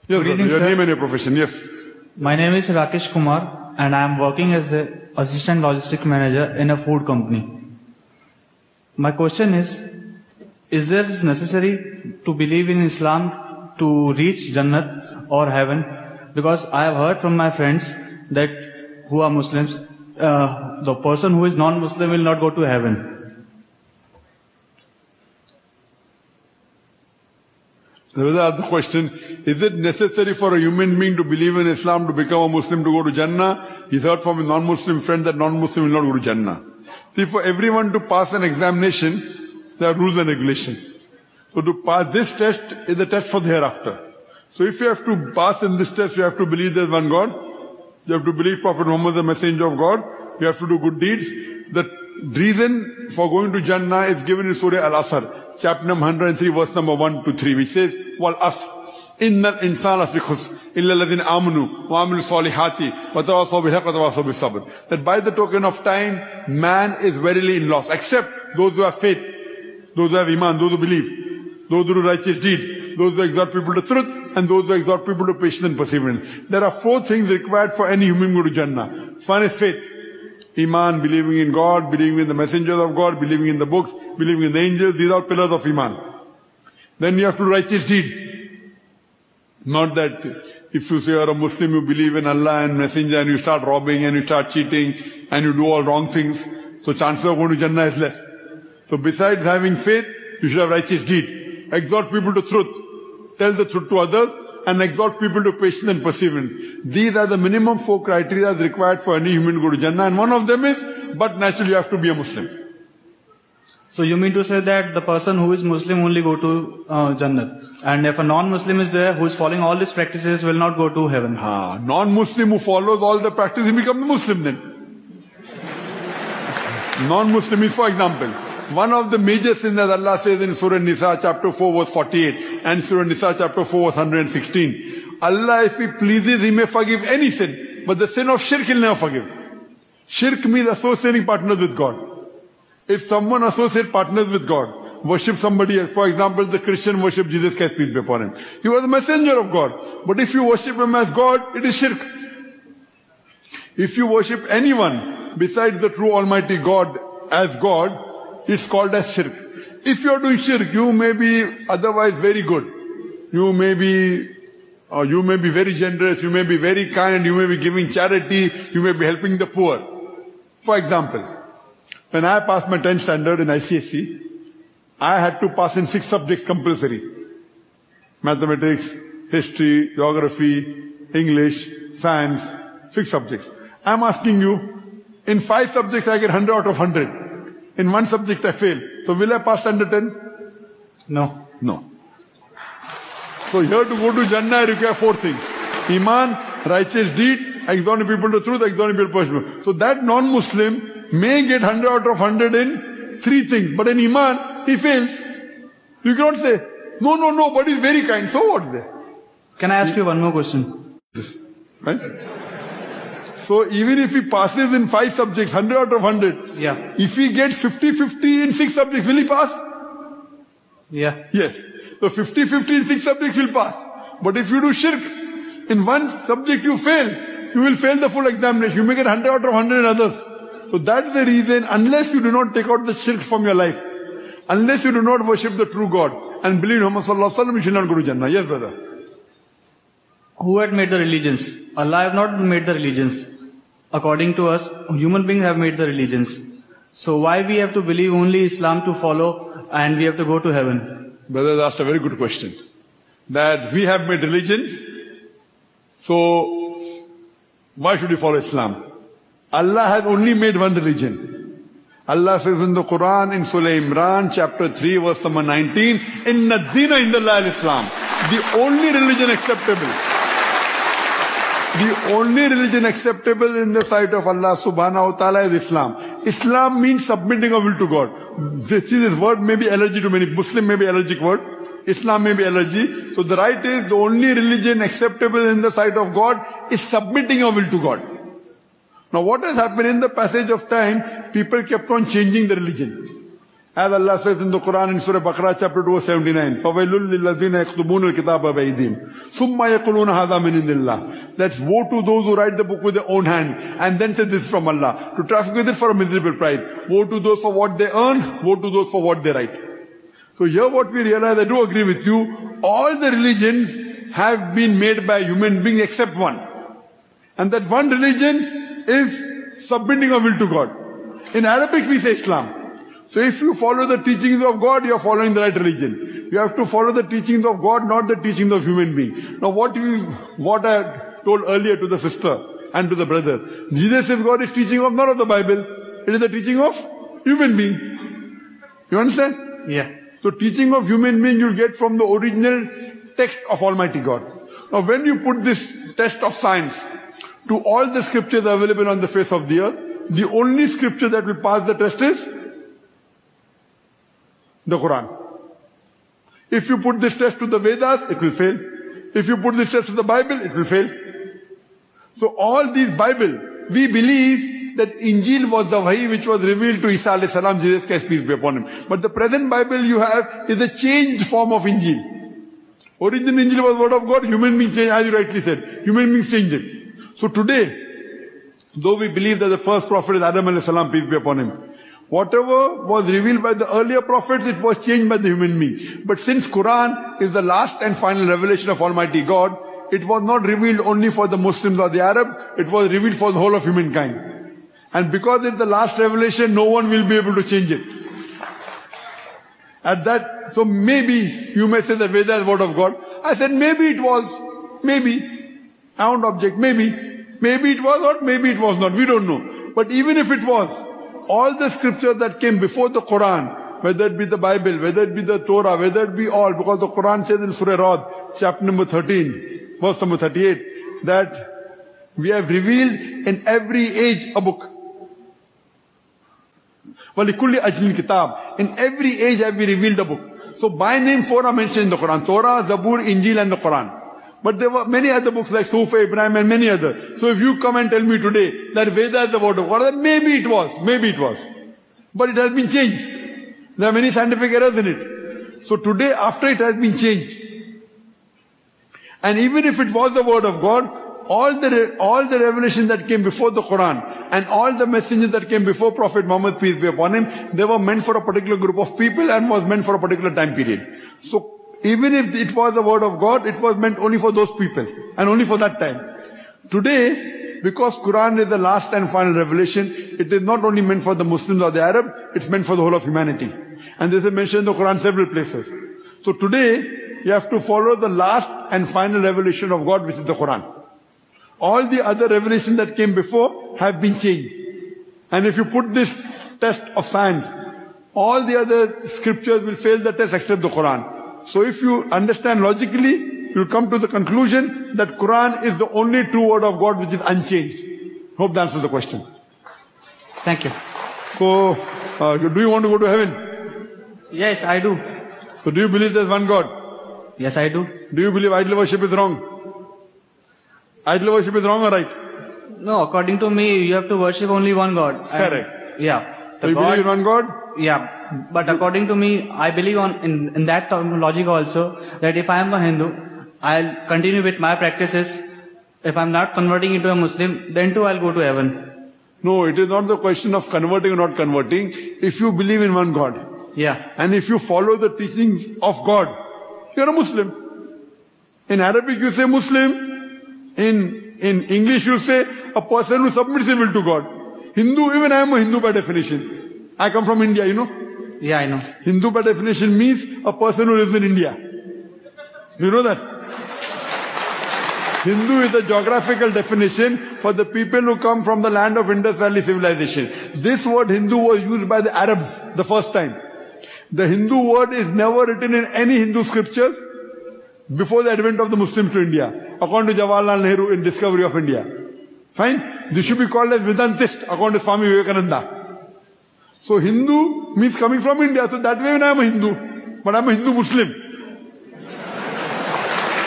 Yes, Good evening, your sir. name and your profession, yes. My name is Rakesh Kumar and I am working as the Assistant Logistic Manager in a food company. My question is it necessary to believe in Islam to reach Jannat or heaven? Because I have heard from my friends that who are Muslims, the person who is non-Muslim will not go to heaven. There was the question, is it necessary for a human being to believe in Islam to become a Muslim to go to Jannah? He's heard from a non-Muslim friend that non-Muslim will not go to Jannah. See, for everyone to pass an examination, there are rules and regulations. So to pass this test is a test for the hereafter. So if you have to pass in this test, you have to believe there's one God. You have to believe Prophet Muhammad is the messenger of God. You have to do good deeds. The reason for going to Jannah is given in Surah Al-Asr, chapter number 103, verse number 1 to 3, which says, وَالْأَصْرِ إِنَّ الْإِنسَانَ فِي خُسْرٍ إِلَّا الَّذِينَ آمَنُوا وَعَمِلُوا الصَّالِحَاتِ وَتَوَاصَوْا بِالْحَقِّ وَتَوَاصَوْا بِالصَّبْرِ. That by the token of time, man is verily in loss, except those who have faith, those who have iman, those who believe, those who do righteous deed, those who exhort people to truth, and those who exhort people to patience and perseverance. There are 4 things required for any human to go to Jannah. One is faith. Iman, believing in God, believing in the messengers of God, believing in the books, believing in the angels. These are pillars of Iman. Then you have to do righteous deed. Not that if you say you're a Muslim, you believe in Allah and messenger and you start robbing and you start cheating and you do all wrong things. So chances of going to Jannah is less. So besides having faith, you should have righteous deed. Exhort people to truth. Tell the truth to others and exhort people to patience and perseverance. These are the minimum 4 criteria required for any human to go to Jannah. And one of them is, but naturally you have to be a Muslim. So you mean to say that the person who is Muslim only go to Jannat, and if a non-Muslim is there who is following all these practices will not go to heaven? Non-Muslim who follows all the practices, he becomes a Muslim then. Non-Muslim is, for example, one of the major sins that Allah says in Surah Nisa chapter 4 verse 48 and Surah Nisa chapter 4 verse 116. Allah, if He pleases, He may forgive any sin, but the sin of shirk He'll never forgive. Shirk means associating partners with God. If someone associates partners with God, worship somebody else, for example, the Christian worship Jesus Christ, peace be upon him. He was a messenger of God. But if you worship him as God, it is shirk. If you worship anyone besides the true Almighty God as God, it's called as shirk. If you are doing shirk, you may be otherwise very good. You may be very generous, you may be very kind, you may be giving charity, you may be helping the poor. For example, when I passed my 10th standard in ICSE, I had to pass in 6 subjects compulsory. Mathematics, history, geography, English, science, 6 subjects. I'm asking you, in 5 subjects I get 100 out of 100. In 1 subject I fail. So will I pass standard 10? No. No. So here to go to Jannah I require 4 things. Iman, righteous deed, exhorting people to truth, exhorting people to perseverance. So that non-Muslim may get 100 out of 100 in 3 things. But in Iman, he fails. You cannot say, no, but he's very kind. So what is there? Can I ask you one more question? Right? So even if he passes in 5 subjects, 100 out of 100, Yeah. if he gets 50-50 in 6 subjects, will he pass? Yeah. Yes. So 50-50 in 6 subjects will pass. But if you do shirk, in 1 subject you fail, you will fail the full examination. You may get 100 out of 100 in others. So that's the reason, unless you do not take out the shirk from your life, unless you do not worship the true God and believe in Muhammad sallallahu alaihi wasallam, you should not go to Jannah. Yes, brother. Who had made the religions? Allah have not made the religions. According to us, human beings have made the religions. So why we have to believe only Islam to follow and we have to go to heaven? Brother asked a very good question. That we have made religions, so why should we follow Islam? Allah has only made one religion. Allah says in the Quran, in Surah Imran, chapter 3, verse number 19, Inna Dina Indallah al-Islam. The only religion acceptable in the sight of Allah subhanahu wa ta'ala is Islam. Islam means submitting our will to God. This word may be allergy to many. Muslim may be allergic word. Islam may be allergy. So the right is the only religion acceptable in the sight of God is submitting our will to God. Now what has happened in the passage of time, people kept on changing the religion. As Allah says in the Quran in Surah Baqarah chapter 279, فَوَيْلُلْ لِلَّذِينَ يَكْتُبُونَ الْكِتَابَ بَأَيْدِيهِمْ ثُمَّ يَقُولُونَ هَذَا مِنْ عِنْدِ اللَّهِ. Let's woe to those who write the book with their own hand and then say this is from Allah. To traffic with it for a miserable pride. Woe to those for what they earn, woe to those for what they write. So here what we realize, I do agree with you, all the religions have been made by human beings except one. And that one religion is submitting our will to God. In Arabic we say Islam. So if you follow the teachings of God, you are following the right religion. You have to follow the teachings of God, not the teachings of human being. Now what I told earlier to the sister and to the brother, Jesus says God is teaching of none of the Bible. It is the teaching of human being. You understand? Yeah. So teaching of human being you'll get from the original text of Almighty God. Now when you put this test of science to all the scriptures available on the face of the earth, the only scripture that will pass the test is the Quran. If you put this test to the Vedas, it will fail. If you put this test to the Bible, it will fail. So all these Bible, we believe that Injil was the Wahi which was revealed to Isa alayhi salam, Jesus Christ peace be upon him. But the present Bible you have is a changed form of Injil. Original Injil was word of God, human beings changed, as you rightly said. Human beings changed it. So today, though we believe that the first prophet is Adam alayhi salam, peace be upon him, whatever was revealed by the earlier prophets, it was changed by the human being. But since Quran is the last and final revelation of Almighty God, it was not revealed only for the Muslims or the Arabs, it was revealed for the whole of humankind. And because it's the last revelation, no one will be able to change it. At that, so maybe you may say that Veda is word of God. I said maybe it was, maybe. I won't object, maybe. Maybe it was or maybe it was not, we don't know. But even if it was, all the scriptures that came before the Quran, whether it be the Bible, whether it be the Torah, whether it be all, because the Quran says in Surah Ra'd, chapter number 13, verse number 38, that we have revealed in every age a book. وَلِكُلِّ أَجْلٍ كِتَابٍ. In every age have we revealed a book. So by name 4 are mentioned in the Quran. Torah, Zabur, Injil and the Quran. But there were many other books like Sufa, Ibrahim and many others. So if you come and tell me today that Veda is the word of God, then maybe it was. But it has been changed. There are many scientific errors in it. So today after it has been changed. And even if it was the word of God, all the revelation that came before the Quran and all the messages that came before Prophet Muhammad, peace be upon him, they were meant for a particular group of people and was meant for a particular time period. So even if it was the word of God, it was meant only for those people and only for that time. Today, because Quran is the last and final revelation, it is not only meant for the Muslims or the Arab, it's meant for the whole of humanity. And this is mentioned in the Quran several places. So today, you have to follow the last and final revelation of God, which is the Quran. All the other revelations that came before have been changed. And if you put this test of science, all the other scriptures will fail the test except the Quran. So if you understand logically, you'll come to the conclusion that Quran is the only true word of God which is unchanged. Hope that answers the question. Thank you. So, do you want to go to heaven? Yes, I do. So do you believe there's one God? Yes, I do. Do you believe idol worship is wrong? Idol worship is wrong or right? No, according to me, you have to worship only one God. Correct. Yeah. So you believe in one God? Yeah. But according to me, I believe in that logic also, that if I am a Hindu, I'll continue with my practices. If I'm not converting into a Muslim, then too I'll go to heaven. No, it is not the question of converting or not converting. If you believe in one God. Yeah. And if you follow the teachings of God, you're a Muslim. In Arabic you say Muslim. In English you say a person who submits his will to God. Hindu, even I am a Hindu by definition. I come from India, you know. Yeah, I know. Hindu by definition means a person who lives in India. Do you know that? Hindu is a geographical definition for the people who come from the land of Indus Valley civilization. This word Hindu was used by the Arabs the first time. The Hindu word is never written in any Hindu scriptures before the advent of the Muslims to India, according to Jawaharlal Nehru in Discovery of India. Fine? This should be called as Vedantist, according to Swami Vivekananda. So Hindu means coming from India, so that way when I am a Hindu, but I am a Hindu Muslim.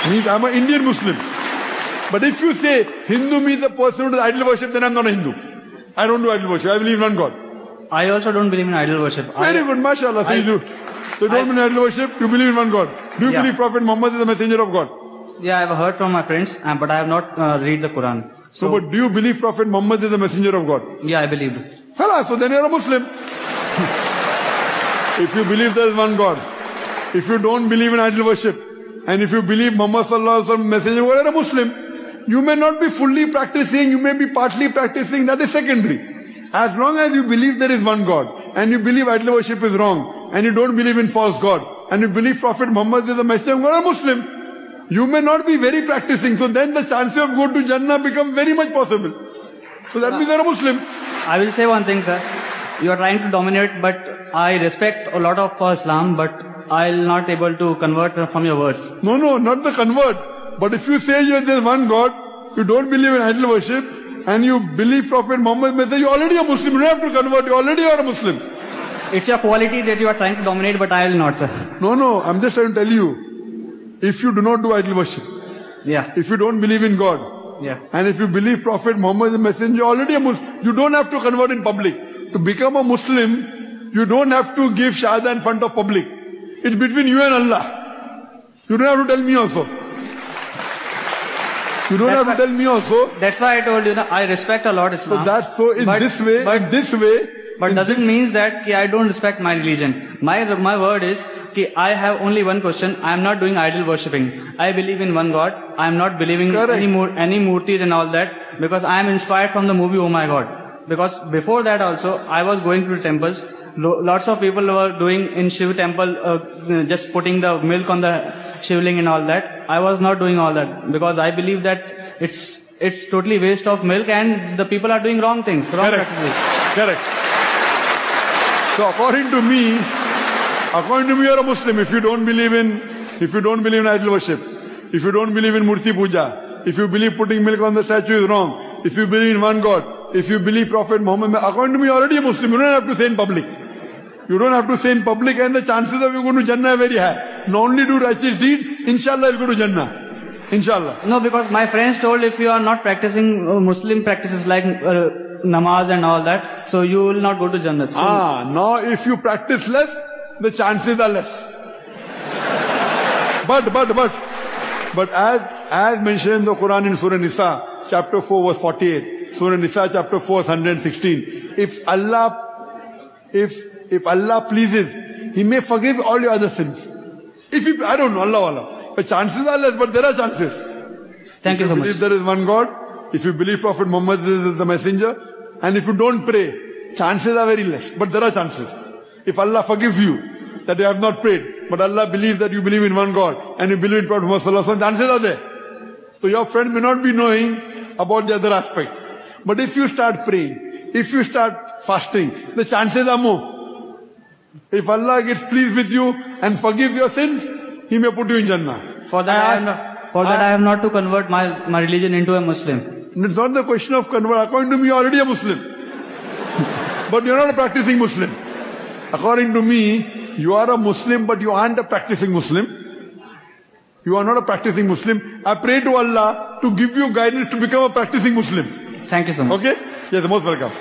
Means I am an Indian Muslim. But if you say Hindu means the person who does idol worship, then I am not a Hindu. I don't do idol worship, I believe in one God. I also don't believe in idol worship. Very good, mashallah. So you do. So you don't believe in idol worship, you believe in one God. Do you Yeah. believe Prophet Muhammad is the messenger of God? Yeah, I've heard from my friends, but I have not read the Quran. So, but do you believe Prophet Muhammad is the messenger of God? Yeah, I believed. Khalas, so then you're a Muslim. If you believe there is one God, if you don't believe in idol worship, and if you believe Muhammad sallallahu alaihi wasallam messenger, you are a Muslim. You may not be fully practicing, you may be partly practicing, that is secondary. As long as you believe there is one God, and you believe idol worship is wrong, and you don't believe in false God, and you believe Prophet Muhammad is the messenger of God, you are a Muslim. You may not be very practicing, so then the chances of going to Jannah become very much possible. So that means you are a Muslim. I will say one thing, sir. You are trying to dominate, but I respect a lot of Islam, but I'll not able to convert from your words. No, not the convert. But if you say there's one God, you don't believe in idol worship, and you believe Prophet Muhammad message, you're already a Muslim. You don't have to convert, you already are a Muslim. It's your quality that you are trying to dominate, but I will not, sir. No, I'm just trying to tell you. If you do not do idol worship, Yeah, if you don't believe in God, yeah. and if you believe Prophet Muhammad is the messenger, you're already a Muslim. You don't have to convert in public. To become a Muslim, you don't have to give shahada in front of public. It's between you and Allah. You don't have to tell me also. You don't That's have to tell me also. That's why I told you that I respect a lot Islam. So in But- this way, But doesn't mean that I don't respect my religion. My word is that I have only one question. I am not doing idol worshipping. I believe in one God. I am not believing Correct. any murtis and all that, because I am inspired from the movie Oh My God. Because before that also I was going to temples. Lots of people were doing in Shiv temple just putting the milk on the shivling and all that. I was not doing all that because I believe that it's totally waste of milk and the people are doing wrong things, wrong practices. Correct. So according to me, you are a Muslim. If you don't believe in idol worship, if you don't believe in Murti Puja, if you believe putting milk on the statue is wrong, if you believe in one God, if you believe Prophet Muhammad, according to me, you are already a Muslim. You don't have to say in public. You don't have to say in public, and the chances of you going to Jannah are very high. Not only do righteous deed, inshallah you'll go to Jannah. Inshallah. No, because my friends told if you are not practicing Muslim practices like namaz and all that, so you will not go to Jannah. So, Now if you practice less, the chances are less. But as mentioned in the Quran in Surah Nisa, chapter 4 verse 48, Surah Nisa chapter 4 verse 116, if Allah pleases, He may forgive all your other sins. I don't know, Allah. The chances are less, but there are chances. thank you so If you much. believe there is one God, if you believe Prophet Muhammad is the messenger, and if you don't pray, chances are very less, but there are chances. If Allah forgives you that you have not prayed, but Allah believes that you believe in one God, and you believe in Prophet Muhammad sallallahu alaihi wasallam, chances are there. So your friend may not be knowing about the other aspect. But if you start praying, if you start fasting, the chances are more. If Allah gets pleased with you and forgive your sins, He may put you in Jannah. For that I have not to convert my religion into a Muslim. It's not the question of convert. According to me, you're already a Muslim. But you're not a practicing Muslim. According to me, you are a Muslim, but you aren't a practicing Muslim. You are not a practicing Muslim. I pray to Allah to give you guidance to become a practicing Muslim. Thank you so much. Okay? Yes, most welcome.